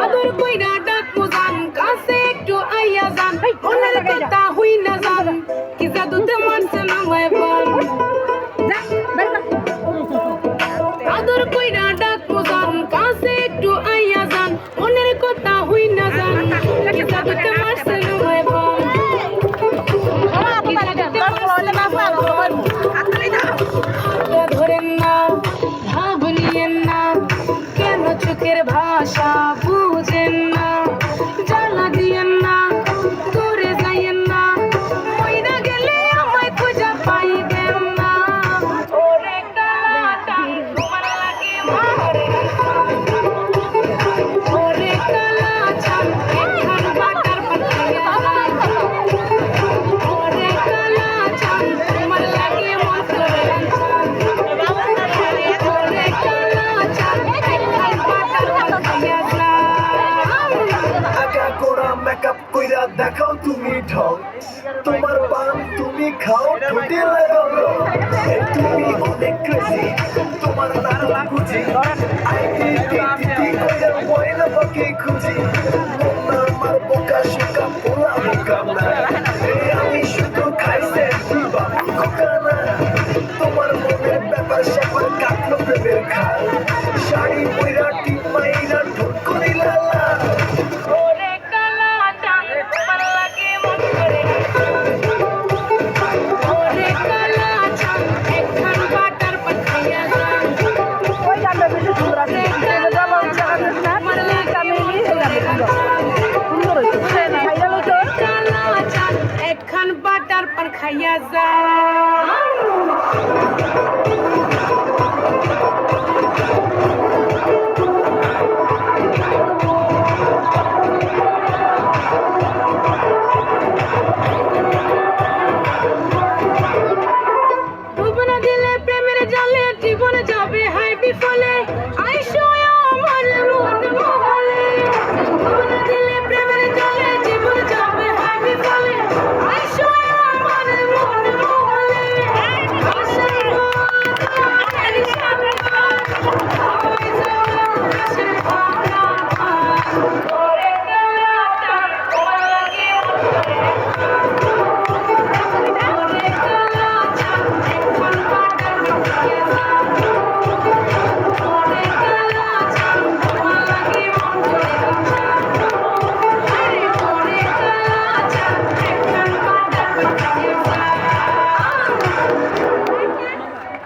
আদর কইরা ডাকবো জান কাছে একটু আইয়া যান মনের কথা হই না যান কি জাদুতে মারছেন আমায় বান আদর কইরা ডাকবো জান কাছে একটু আইয়া যান মনের কথা হই না যান কি জাদুতে মারছেন আমায় বান ধরেন না ভাব নিয়েন না কেন চোখের ভাষা বুঝেন না জ্বালা দিয়েন না দূরে যাইয়েন না মইরা গেলে আমায় খুঁজা পাইবেন না ওরে কালাটা তোমার লাগে মারে ওরে কালা চান একখান বাটার পাতিয়া ওরে কালা চান তোমার লাগে মসলা মেকআপ কইরা দেখাও তুমি ঢং তোমার পান তুমি খাও ঠোঁটে লাগাও রং। তুমি অনেক ক্রেজি তোমার নাম বুঝি আইডি কইরা ময়না পাখি খুঁজি আমার বোকা শোকা পোলা বোকা না আমি শুধু খাইছে তুই বাবু খোকা না তোমার মনের ব্যাপার স্যাপার কাটলো প্রেমের খাল শাড়ি পইরা টিপ মাইরা ঠোঁট করিলা লাল। একখান বাটার পান খাইয়া যা